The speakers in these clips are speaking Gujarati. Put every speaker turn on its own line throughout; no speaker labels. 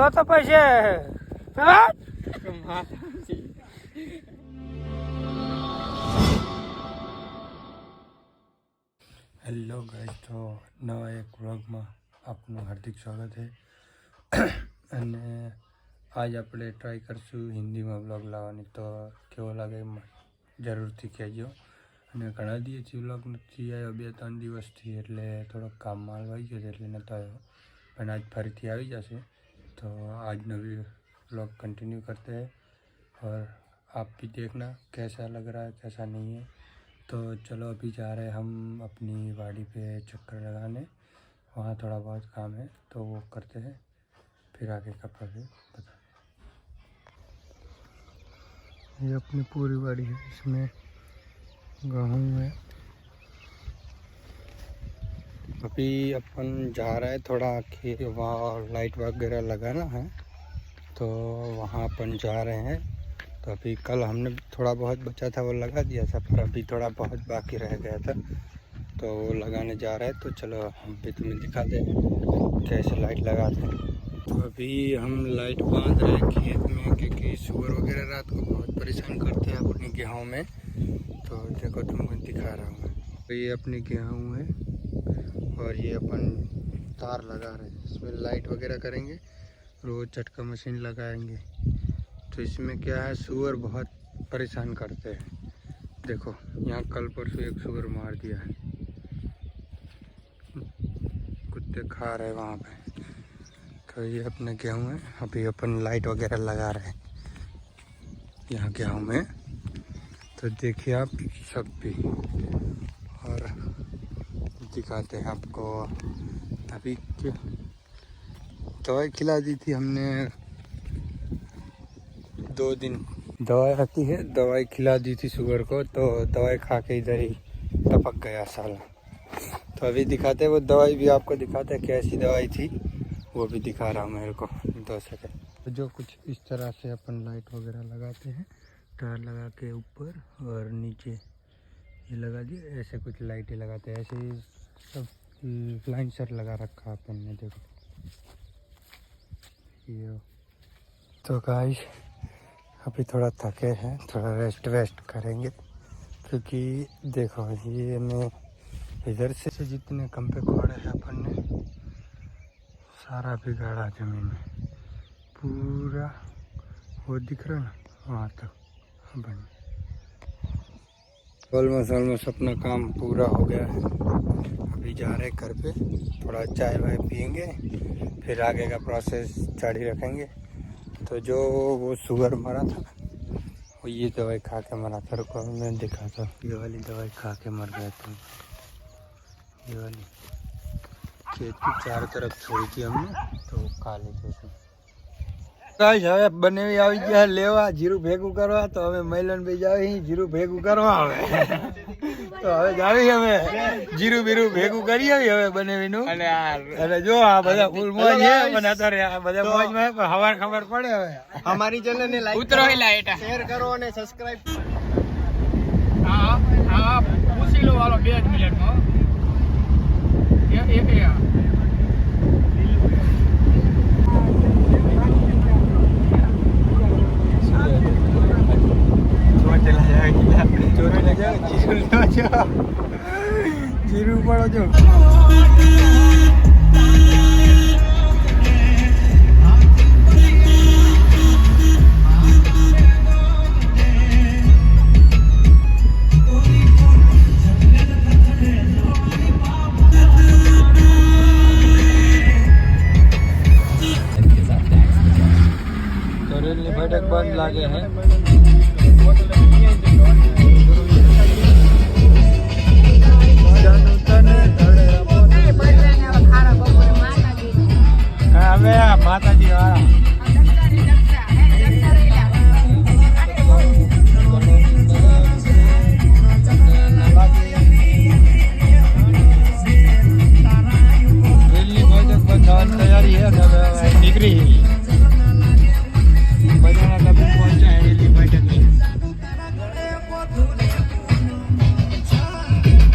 તો પછી હેલો ગાઈસ, તો નવા એક વ્લોગમાં આપનું હાર્દિક સ્વાગત છે. અને આજ આપણે ટ્રાય કરશું હિન્દીમાં વ્લોગ લાવવાની, તો કેવો લાગે જરૂરથી કહેજો. અને ઘણા દિવસથી વ્લોગ નથી આવ્યો, 2-3 દિવસથી, એટલે થોડોક કામમાં આવી ગયો એટલે નહોતો આવ્યો, પણ આજ ફરીથી આવી જશે. तो आज नवी व्लॉग कंटिन्यू करते हैं और आप भी देखना कैसा लग रहा है कैसा नहीं है. तो चलो अभी जा रहे हैं हम अपनी वाड़ी पे चक्कर लगाने. वहाँ थोड़ा बहुत काम है तो वो करते हैं, फिर आगे का प्रोसेस बता. ये अपनी पूरी वाड़ी है, इसमें गेहूँ है. अभी अपन जा रहे हैं थोड़ा खेत, वहाँ लाइट वगैरह लगाना है तो वहाँ अपन जा रहे हैं. तो अभी कल हमने थोड़ा बहुत बचा था वो लगा दिया था, पर अभी थोड़ा बहुत बाकी रह गया था तो वो लगाने जा रहे हैं. तो चलो हम भी तुम्हें दिखा दें कैसे लाइट लगाते हैं. तो अभी हम लाइट बांध रहे हैं खेत में, क्योंकि सूअर वगैरह रात को बहुत परेशान करते हैं अपनी गेहूँ में. तो देखो तुमको दिखा रहा हूँ. तो ये अपनी गेहूँ है और ये अपन तार लगा रहे हैं, इसमें लाइट वगैरह करेंगे, रोज़ झटका मशीन लगाएंगे. तो इसमें क्या है, सूअर बहुत परेशान करते हैं. देखो यहाँ कल परसों एक सूअर मार दिया है, कुत्ते खा रहे हैं वहाँ पे. तो ये अपने गेहूँ है, अभी अपन लाइट वगैरह लगा रहे हैं यहाँ गेहूँ में. तो देखिए आप सब भी, और दिखाते हैं आपको. अभी दवाई खिला दी थी हमने, 2 दिन दवाई आती है, दवाई खिला दी थी शुगर को. तो दवाई खा के इधर ही टपक गया साला. तो अभी दिखाते हैं वो दवाई भी आपको दिखाते हैं कैसी दवाई थी, वो भी दिखा रहा हूँ मेरे को 2 सेकंड. तो जो कुछ इस तरह से अपन लाइट वगैरह लगाते हैं, तार लगा के ऊपर और नीचे ये लगा दिए, ऐसे कुछ लाइटें लगाते हैं. ऐसे ही सब लाइन सेट लगा रखा अपन ने, देखो ये. तो गाइस अभी थोड़ा थके हैं, थोड़ा रेस्ट करेंगे, क्योंकि देखो ये मैं इधर से जितने कम पे खोड़े हैं अपन ने सारा बिगाड़ा जमीन में पूरा. वो दिख रहा ना वहाँ तक बन. ऑलमोस्ट अपना काम पूरा हो गया है. अभी जा रहे घर पे, थोड़ा चाय वाय पियेंगे, फिर आगे का प्रोसेस जारी रखेंगे. तो जो वो शुगर मरा था वो ये दवाई खा के मरा था. रुको मैं दिखाता हूँ. ये वाली दवाई खा के मर गया था. ये वाली खेत की चारों तरफ छोड़ी थी हमने, तो वो खा लेते थे. હવે બનેવી આવી ગયા લેવા જીરું ભેગું કરવા. તો હવે મૈલન ભાઈ જાવે જીરું ભેગું કરવા. હવે તો હવે જાવી અમે જીરું બીરું ભેગું કરી આવી હવે બનેવીનું. અને જો આ બધા ફૂલ મોજ છે, મને અત્યારે આ બધા મોજમાં હવાર ખબર પડે. હવે અમારી ચેનલને લાઈક ઉતરો, લાઈટ શેર કરો અને સબસ્ક્રાઇબ. હા પૂછી લો વાલો 2 મિનિટમાં. જીરું પડો જો. તો રેલની બેઠક બંધ લાગે હે. માતાજી વાળા તૈયારી है. નીકળી બધાના ડબે પહોંચ્યા રેલી બેઠક.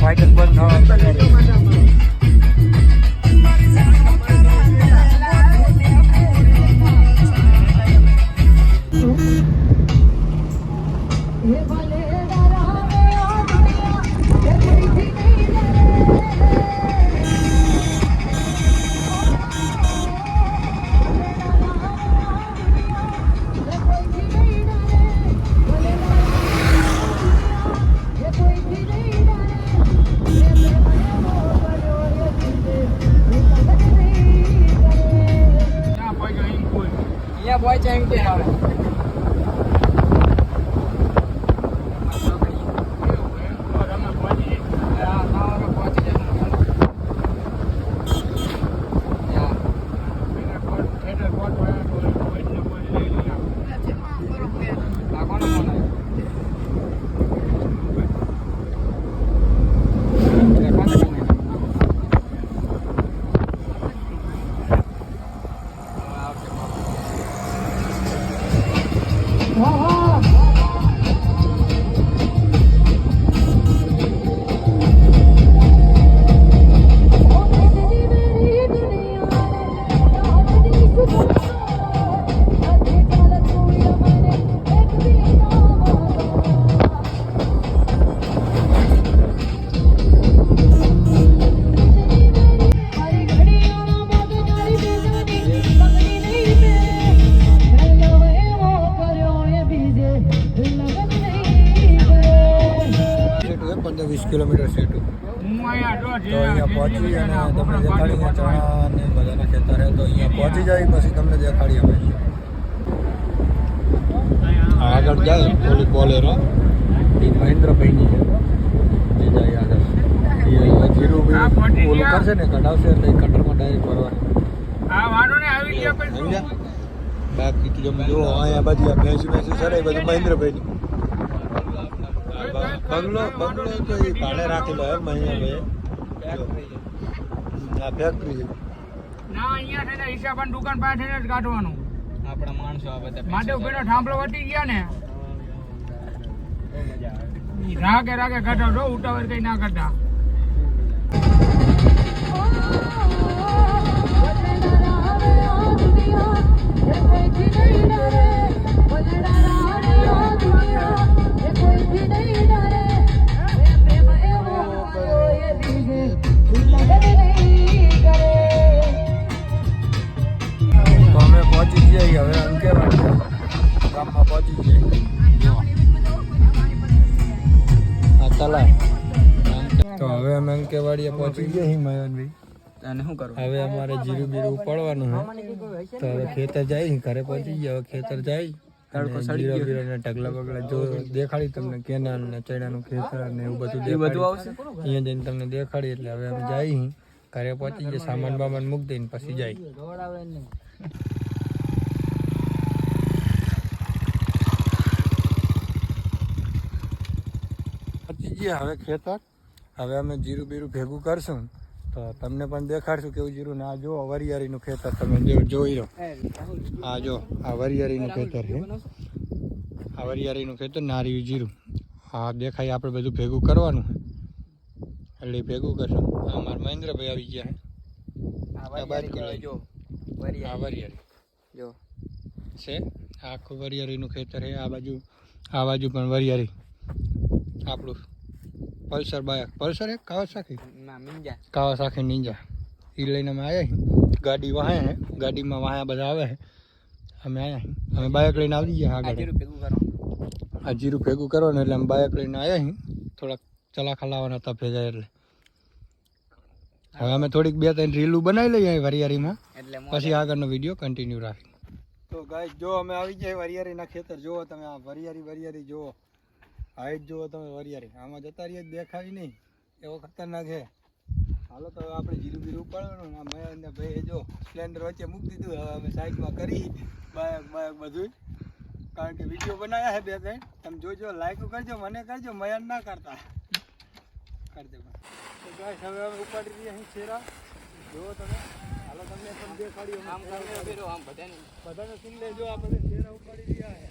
બેઠક બંધ થવા કિલોમીટર સેટું તો અહીંયા પહોંચી અને તમને દેખાડીને ચણા ને બધાના ખેતર છે તો અહીંયા પહોંચી જાય પછી તમને દેખાડી અમે આગળ જાય ઓલી બોલેરો એ મહેન્દ્રભાઈની છે એ જાય આગળ એ જીરું ઓલું કરશે ને કઢાવશે એટલે એ કટરમાં ડાયરેક્ટ ભરવાની બાકી તમે જુઓ અહીંયા બધી આ ભેંસી છે એ બધું મહેન્દ્રભાઈની બંગલો તો એ ભાડે રાખેલો એમ અહીંયા ફેક્ટરી છે
ના અહીંયા છે ને હિસાબન દુકાન પાસે જ કાઢવાનું આપણા માણસો આ બધા માટે પેલો થાંભલો વટી ગયા ને રાગે રાગે કાઢો જો ઉતાવળ કઈ ના કરતા
હવે અંકેવાડી ગામમાં પહોંચી ગયા તલાવ તો હવે અમે અંકેવાડીએ પહોંચી ગયા છીએ મયનભાઈ અને શું કરું હવે અમારે જીરું બીરું ઉપાડવાનું છે તો હવે ખેતર જાય ઘરે પહોંચી ગયા હવે ખેતર જાય જીરો બીરો ને ઢગલા બગલા જો દેખાડી તમને કેનાલ ને ચણાનું ખેતર ને એવું બધું આવશે અહીંયા જઈને તમને દેખાડી એટલે હવે અમે જઈએ ઘરે પહોંચી ગયા સામાન બામાન મૂકી દઈને પછી જાય હવે ખેતર હવે અમે જીરું બીરું ભેગું કરશું તો તમને પણ દેખાડશું કેવું જીરું ને આ જો વરિયાળીનું ખેતર તમે જોઈ લો આ જો આ વરિયાળીનું ખેતર છે આ વરિયાળીનું ખેતર નારિયું જીરું હા દેખાય આપણે બધું ભેગું કરવાનું એટલે ભેગું કરશું અમારા મહેન્દ્રભાઈ આવી ગયા છે આ વરિયાળી જો છે આખું વરિયાળીનું ખેતર છે આ બાજુ પણ વરિયાળી આપણું પલ્સર બાઇક પલ્સર એક કાવાસાકી નિંજા એ લઈને અમે આવ્યા ગાડી વાહે હે ગાડીમાં વાહ્યા બધા આવે છે અમે આવ્યા અમે બાઇક લઈને આવી ગયા આગળ આ જીરું ભેગું કરવાનું એટલે અમે બાઇક લઈને આવ્યા થોડાક ચલાખા લાવવાના હતા ભેગા એટલે હવે અમે થોડીક 2-3 રીલું બનાવી લઈએ વરિયાળીમાં પછી આગળનો વિડીયો કન્ટિન્યુ રાખી તો ગાઈસ જો અમે આવી જાય વરિયાળીના ખેતર જુઓ તમે આ વરિયાળી જુઓ હાઈટ જુઓ તમે વરિયાળી આમાં જતા રહીએ દેખાય નહીં એવો ખતરનાક છે હાલો તો હવે આપણે જીરું બીરું ઉપાડવાનું આ મયન ભાઈ જો સ્પ્લેન્ડર વચ્ચે મૂકી દીધું હવે અમે સાઈડમાં કરી બાયક બધું કારણ કે વિડીયો બનાવ્યા છે 2-3 તમે જોજો લાઈક કરજો મને કરજો મયન ના કરતા કરજો તો ગાઈસ હવે અમે ઉપાડી રહ્યા અહીં છેરા જુઓ તમે હાલો તમને પણ દેખાડ્યું આમ બધાને સુન લેજો આ બધા છેરા ઉપાડી રહ્યા છે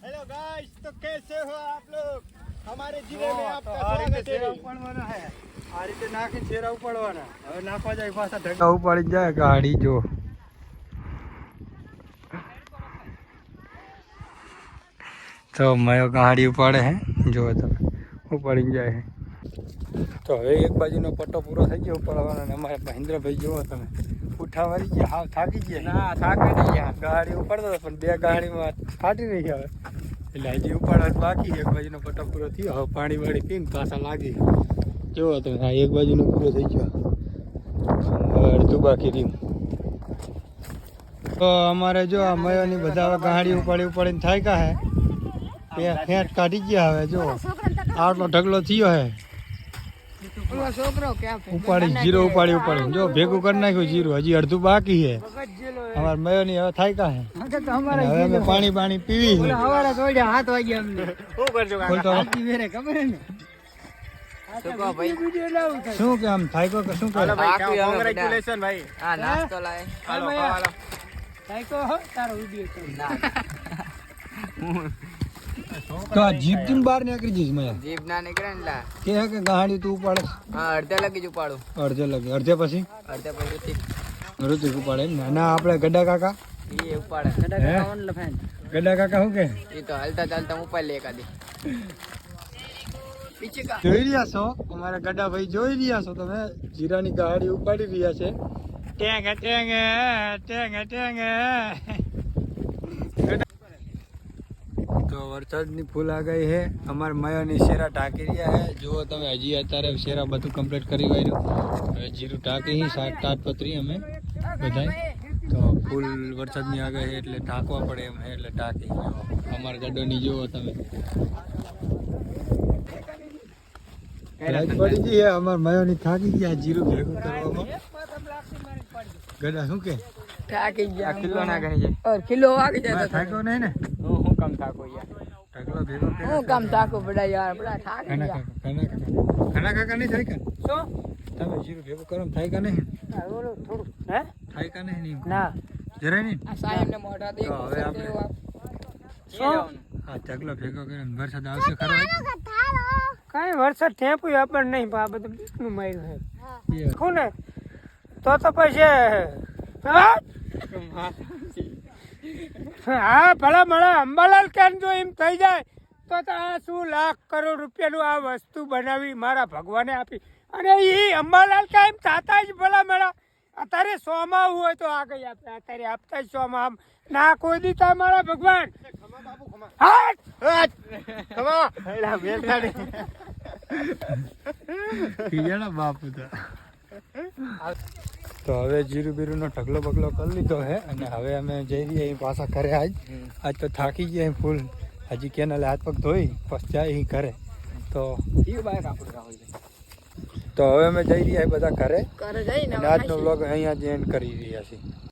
हेलो गाइस तो कैसे हो आप लोग हमारे जिले में आपका स्वागत है उपाड़वाना है आ રીતે નાખી છેરા ઉપાડવાના હવે નાખવા જાય પાછા ઢગા ઉપાડી જાય ગાડી જો તો મયો ગાડી ઉપાડે હે જો તમે ઉપાડી જાય હે તો હવે એક બાજુનો પટ્ટો પૂરો થઈ ગયો ઉપાડવાનો ને અમારે મહેન્દ્રભાઈ જુઓ તમે ઉઠાવારી ગયા હાવ થાકી ગયા ના થાકે નહીં ગાડી ઉપાડતો પણ 2 ગાડીમાં ફાટી રહી હવે એટલે હજી ઉપાડવા બાકી એક બાજુનો પટ્ટો પૂરો થયો હવે પાણી વાળી પીને પાછા લાગી જોવો તમે હા એક બાજુનો પૂરો થઈ ગયો હવે અડધું બાકી રહ્યું તો અમારે જો આ મયોની બધા હવે ગાડી ઉપાડીને થાય કા હે ફેંટ કાઢી ગયા હવે જો આટલો ઢગલો થયો હે ઉપાડી જીરો ઉપાડી જો ભેગું કરી નાખ્યું જીરો હજી અડધું બાકી છે અમારે મયોની હવે થાય કા હે હવે અમે પાણી પીવી શું કે આમ થાય કે શું કરે
કોંગ્રેચ્યુલેશન ભાઈ આ નાસ્તો લાય હાલો હાલો થાયકો તારો વિડિયો
તો આ જીપ થી બહાર નીકળી જઈશ મેં
જીપ ના નીકળે ને લા
કે ગાડી તું ઉપાડે
હા અડધે લગી જ ઉપાડું
અડધે પછી ઋતિક ઉપાડે ના આપણે ગड्डा કાકા
એ ઉપાડે ગड्डा કાકા ઓન લફેન
ગड्डा કાકા શું કે
એ તો હાલતા ચાલતા ઉપાડ લે એકાદી
જોઈ રહ્યા છો અમારા ગड्डा ભાઈ જોઈ રહ્યા છો તમે જીરાની ગાડી ઉપાડી રહ્યા છે ટેંગે ટેંગે ટેંગે ટેંગે તો વરસાદની ફૂલ આ ગઈ છે અમારા માયાની શેરા ટાંકી રહ્યા છે જુઓ તમે હજી અત્યારે શેરા બધું કમ્પ્લીટ કરી વાળ્યું હવે જીરું ટાંકી શાક તાટપત્રી અમે બધા તો ફૂલ વરસાદની આગળ છે એટલે ટાંકવા પડે એમ એટલે ટાંકી અમારા ગડ્ડોની જુઓ તમે રાત પડી ગઈ અમારા માયાની થાકી ગયા જીરું ભેગું કરવામાં ગડા શું કે
થાકી ગયા કિલો ના કહી જાય ઓર કિલો વાગી જાય તો
થાક્યો નહીં ને
હું કામ થાકો યાર
ઢગલો ભેગો
હું કામ થાકો બડા યાર બડા થાકી ગયા
ખાના કાકા નહીં થાય કે
શું
તમે જીરું ભેગું કરો થાય કે નહીં
ઓલો થોડું હે
થાય કે નહીં
ના
જરાય નહીં
આ સાહેબ ને મોઢા દે
તો હવે આપણે
શું
આ ઢગલો ભેગો કરીને વરસાદ આવશે ખરો
કઈ વરસાદ ઠેપું આપણને નહીં આ બધું બીકનું માર્યું છે કોને તો પછી હા ભલા મળે અંબાલાલ કાન જો એમ થઈ જાય તો આ શું લાખ કરોડ રૂપિયાનું આ વસ્તુ બનાવી મારા ભગવાને આપી અને એ અંબાલાલ કા એમ થતા જ ભલા મળા અત્યારે 100 માં હોય તો આ ગઈ આપણે અત્યારે આપતા 100 માં આમ ના કોઈ દીતા મારા ભગવાન
બાપુ તો હવે જીરું બીરું નો ઢગલો બગલો કરી લીધો હે અને હવે અમે જઈ રહ્યા અહીં પાછા ઘરે આજ તો થાકી ગયા ફૂલ હજી કેનાલે હાથ પગ ધોઈ પછી જાય અહીં ઘરે તો હવે અમે જઈ રહ્યા બધા ઘરે આજનો વ્લોગ અહીંયા જ એન્ડ કરી રહ્યા છીએ.